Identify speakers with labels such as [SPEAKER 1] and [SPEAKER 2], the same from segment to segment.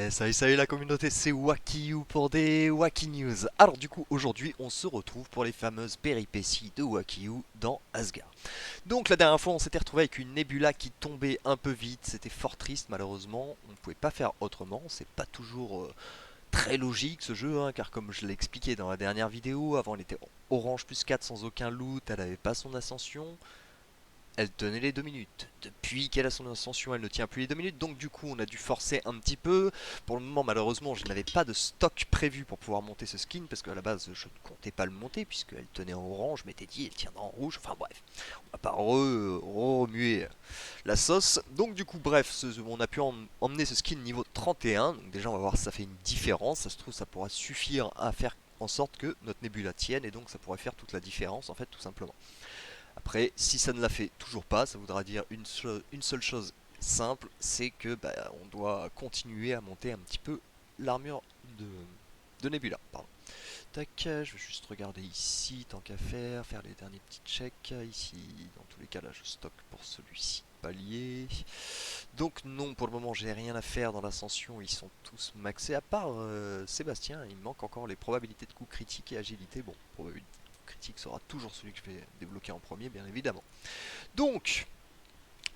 [SPEAKER 1] Salut la communauté, c'est Wakiyu pour des Waki News. Alors du coup, aujourd'hui, on se retrouve pour les fameuses péripéties de Wakiyu dans Asgard. Donc la dernière fois, on s'était retrouvé avec une nébula qui tombait un peu vite, c'était fort triste malheureusement, on ne pouvait pas faire autrement, c'est pas toujours très logique ce jeu, hein, car comme je l'ai expliqué dans la dernière vidéo, avant elle était orange plus 4 sans aucun loot, elle avait pas son ascension, elle tenait les 2 minutes. Depuis qu'elle a son ascension, elle ne tient plus les 2 minutes. Donc du coup, on a dû forcer un petit peu. Pour le moment, malheureusement, je n'avais pas de stock prévu pour pouvoir monter ce skin. Parce qu'à la base, je ne comptais pas le monter. Puisqu'elle tenait en orange. Je m'étais dit, elle tiendra en rouge. Enfin bref, on va pas remuer la sauce. Donc du coup, bref, on a pu emmener ce skin niveau 31. Donc déjà, on va voir si ça fait une différence. Ça se trouve, ça pourra suffire à faire en sorte que notre Nebula tienne. Et donc, ça pourrait faire toute la différence, en fait, tout simplement. Après, si ça ne la fait toujours pas, ça voudra dire une seule chose simple, c'est que on doit continuer à monter un petit peu l'armure de, de Nebula. Pardon. Tac, je vais juste regarder ici, tant qu'à faire les derniers petits checks. Ici, dans tous les cas, là, je stocke pour celui-ci. Palier. Donc non, pour le moment, j'ai rien à faire dans l'ascension. Ils sont tous maxés, à part Sébastien. Il me manque encore les probabilités de coups critiques et agilité. Bon, probabilité de coups critiques sera toujours celui que je vais débloquer en premier, bien évidemment. Donc,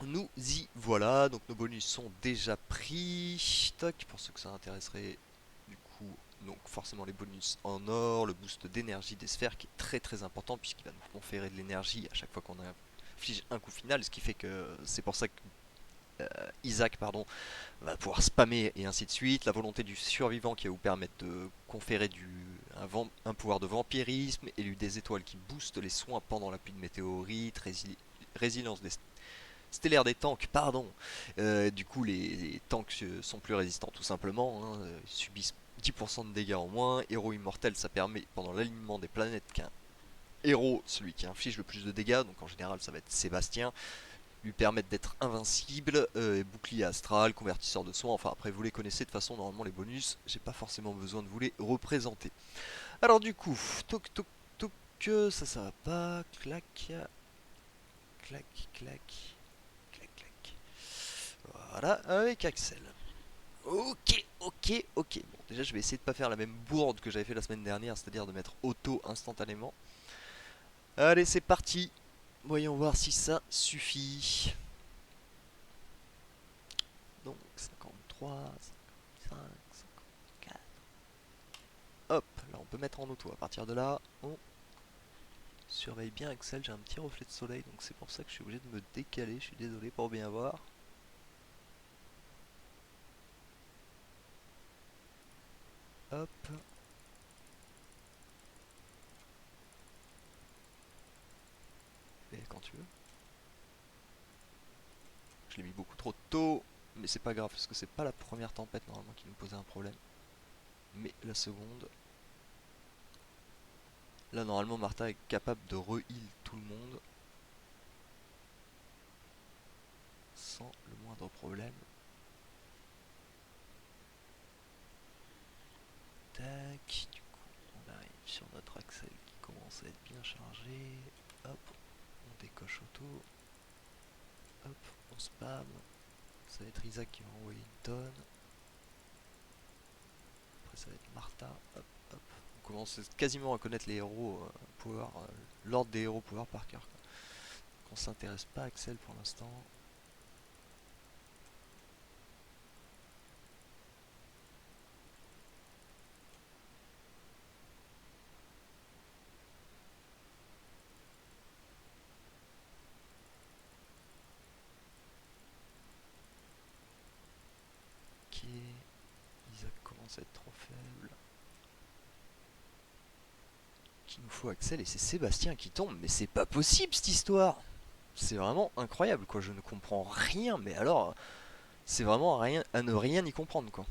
[SPEAKER 1] nous y voilà. Donc nos bonus sont déjà pris. Toc, pour ceux que ça intéresserait, du coup, donc forcément les bonus en or, le boost d'énergie des sphères qui est très très important puisqu'il va nous conférer de l'énergie à chaque fois qu'on inflige un coup final, ce qui fait que c'est pour ça que Isaac va pouvoir spammer et ainsi de suite. La volonté du survivant qui va vous permettre de conférer un pouvoir de vampirisme, élu des étoiles qui boostent les soins pendant la pluie de météorites, résilience des stellaire des tanks, pardon. Du coup, les tanks sont plus résistants tout simplement, hein, ils subissent 10% de dégâts en moins. Héros immortel, ça permet pendant l'alignement des planètes qu'un héros, celui qui inflige le plus de dégâts, donc en général ça va être Sébastien, lui permettre d'être invincible, bouclier astral, convertisseur de soins, enfin après vous les connaissez de toute façon, normalement les bonus, j'ai pas forcément besoin de vous les représenter. Alors du coup, toc toc toc, ça va pas, clac, clac, clac, clac, clac. Voilà, avec Axel. Ok, ok, ok. Bon, déjà, je vais essayer de pas faire la même bourde que j'avais fait la semaine dernière, c'est-à-dire de mettre auto instantanément. Allez, c'est parti. Voyons voir si ça suffit. Donc, 53, 55, 54. Hop, là, on peut mettre en auto. À partir de là, on surveille bien Axel. J'ai un petit reflet de soleil, donc c'est pour ça que je suis obligé de me décaler. Je suis désolé pour bien voir. Hop. Et quand tu veux. Je l'ai mis beaucoup trop tôt, mais c'est pas grave parce que c'est pas la première tempête normalement qui nous posait un problème. Mais la seconde, là normalement Martha est capable de re-heal tout le monde sans le moindre problème. Tac, du coup on arrive sur notre Axel qui commence à être bien chargé. Hop, on décoche auto. Hop, on spam. Ça va être Isaac qui va envoyer une tonne. Après ça va être Martha. Hop, hop. On commence quasiment à connaître les héros pouvoir, l'ordre des héros pouvoir par cœur. On s'intéresse pas à Axel pour l'instant. Ok, Isaac commence à être trop faible. Qu'il nous faut Axel et c'est Sébastien qui tombe. Mais c'est pas possible cette histoire. C'est vraiment incroyable quoi. Je ne comprends rien. Mais alors, c'est vraiment rien à ne rien y comprendre quoi.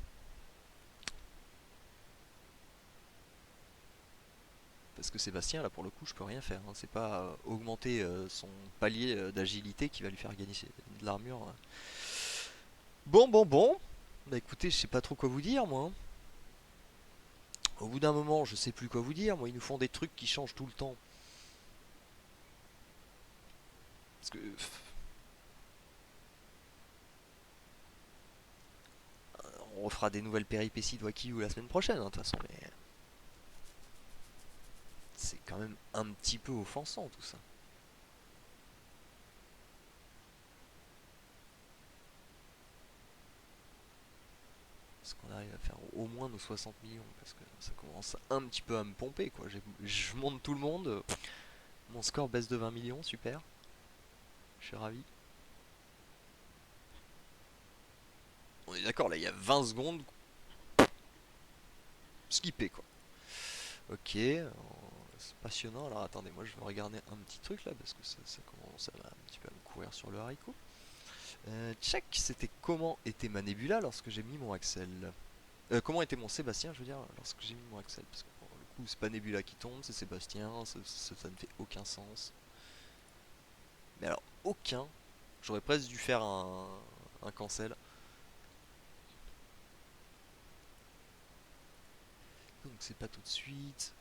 [SPEAKER 1] Parce que Sébastien là pour le coup je peux rien faire, hein. C'est pas augmenter son palier d'agilité qui va lui faire gagner de l'armure, hein. Bon. Bah écoutez, je sais pas trop quoi vous dire moi, hein. Au bout d'un moment, je sais plus quoi vous dire. Moi, ils nous font des trucs qui changent tout le temps. Parce que on refera des nouvelles péripéties de Wakiyu la semaine prochaine, hein, de toute façon, mais c'est quand même un petit peu offensant tout ça. Est-ce qu'on arrive à faire au moins nos 60 millions? Parce que ça commence un petit peu à me pomper, quoi. Je monte tout le monde. Mon score baisse de 20 millions, super. Je suis ravi. On est d'accord, là, il y a 20 secondes. Skippé, quoi. Ok, c'est passionnant. Alors attendez, moi je vais regarder un petit truc là, parce que ça commence à un petit peu à me courir sur le haricot. Check, c'était comment était ma Nebula lorsque j'ai mis mon Axel. Comment était mon Sébastien, je veux dire, lorsque j'ai mis mon Axel. Parce que pour le coup, c'est pas Nebula qui tombe, c'est Sébastien, ça ne fait aucun sens. Mais alors, aucun. J'aurais presque dû faire un cancel. Donc c'est pas tout de suite.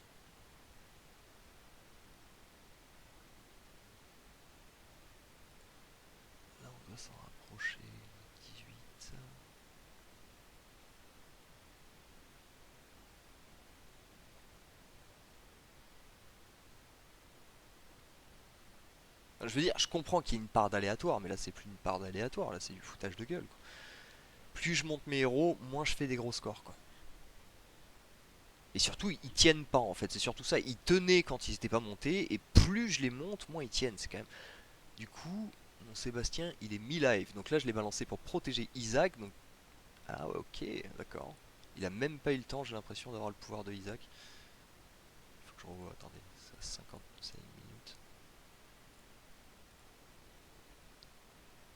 [SPEAKER 1] Là, on doit s'en rapprocher. 18. Je veux dire, je comprends qu'il y ait une part d'aléatoire, mais là c'est plus une part d'aléatoire, là c'est du foutage de gueule, quoi. Plus je monte mes héros, moins je fais des gros scores, quoi. Et surtout, ils tiennent pas en fait, c'est surtout ça. Ils tenaient quand ils étaient pas montés, et plus je les monte, moins ils tiennent. C'est quand même. Du coup, mon Sébastien, il est mi-live. Donc là, je l'ai balancé pour protéger Isaac. Donc. Ah ouais, ok, d'accord. Il a même pas eu le temps, j'ai l'impression, d'avoir le pouvoir de Isaac. Faut que je revoie, attendez, c'est à 55 minutes.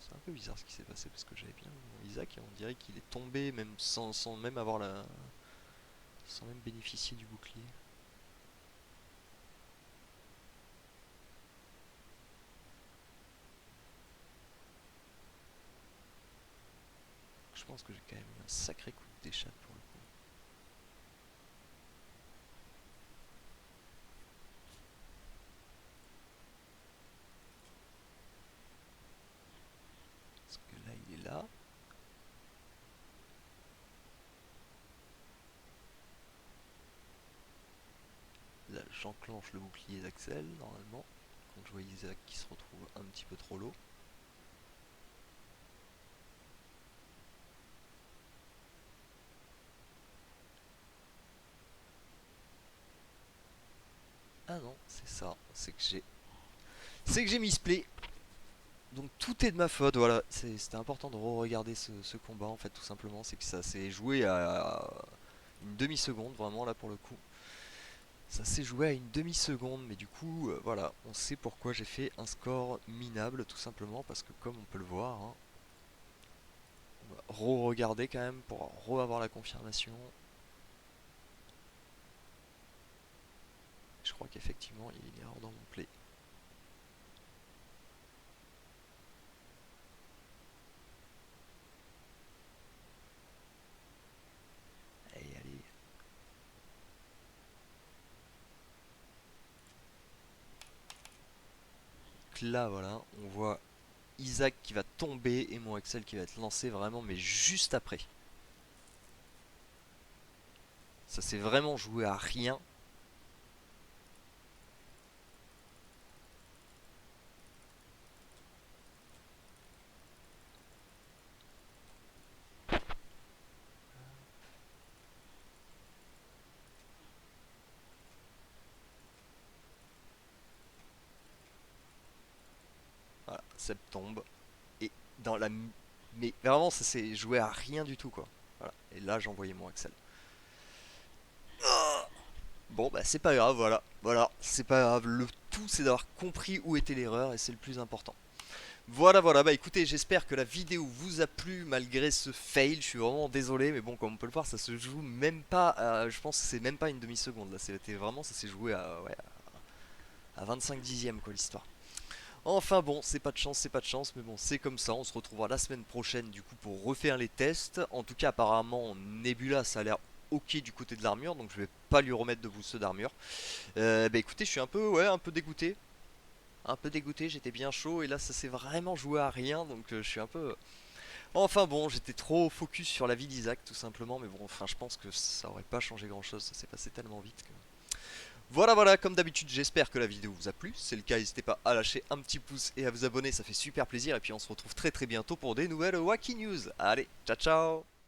[SPEAKER 1] C'est un peu bizarre ce qui s'est passé parce que j'avais bien mon Isaac et on dirait qu'il est tombé même sans même avoir la. Sans même bénéficier du bouclier. Je pense que j'ai quand même eu un sacré coup d'échappe pour le coup. Parce que là, il est là. Là, j'enclenche le bouclier d'Axel, normalement. Quand je vois Isaac qui se retrouve un petit peu trop low. Ah non, c'est ça. C'est que j'ai misplay. Donc tout est de ma faute, voilà. C'était important de re-regarder ce combat, en fait, tout simplement. C'est que ça s'est joué à une demi-seconde, vraiment, là, pour le coup. Ça s'est joué à une demi-seconde, mais du coup, voilà, on sait pourquoi j'ai fait un score minable, tout simplement, parce que comme on peut le voir, hein, on va re-regarder quand même pour re-avoir la confirmation. Je crois qu'effectivement, il y a une erreur dans mon play. Allez, allez. Donc là, voilà, on voit Isaac qui va tomber et mon Axel qui va être lancé vraiment, mais juste après. Ça s'est vraiment joué à rien. Voilà, Seb tombe. Et dans la. Mais vraiment, ça s'est joué à rien du tout, quoi. Voilà. Et là, j'ai envoyé mon Axel. Bon, bah c'est pas grave, voilà. Voilà, c'est pas grave. Le tout, c'est d'avoir compris où était l'erreur et c'est le plus important. Voilà, voilà, bah écoutez, j'espère que la vidéo vous a plu malgré ce fail. Je suis vraiment désolé, mais bon, comme on peut le voir, ça se joue même pas. Je pense que c'est même pas une demi-seconde là. C'était vraiment, ça s'est joué ouais, à 25 dixièmes, quoi, l'histoire. Enfin bon, c'est pas de chance, mais bon, c'est comme ça. On se retrouvera la semaine prochaine du coup pour refaire les tests. En tout cas, apparemment, Nebula, ça a l'air ok du côté de l'armure, donc je vais pas lui remettre de boost d'armure. Bah écoutez, je suis un peu, ouais, un peu dégoûté. Un peu dégoûté, j'étais bien chaud et là ça s'est vraiment joué à rien, donc je suis un peu. Enfin bon, j'étais trop focus sur la vie d'Isaac tout simplement, mais bon, enfin je pense que ça aurait pas changé grand chose, ça s'est passé tellement vite que... Voilà, voilà, comme d'habitude, j'espère que la vidéo vous a plu. Si c'est le cas, n'hésitez pas à lâcher un petit pouce et à vous abonner, ça fait super plaisir. Et puis on se retrouve très très bientôt pour des nouvelles Wacky News. Allez, ciao ciao!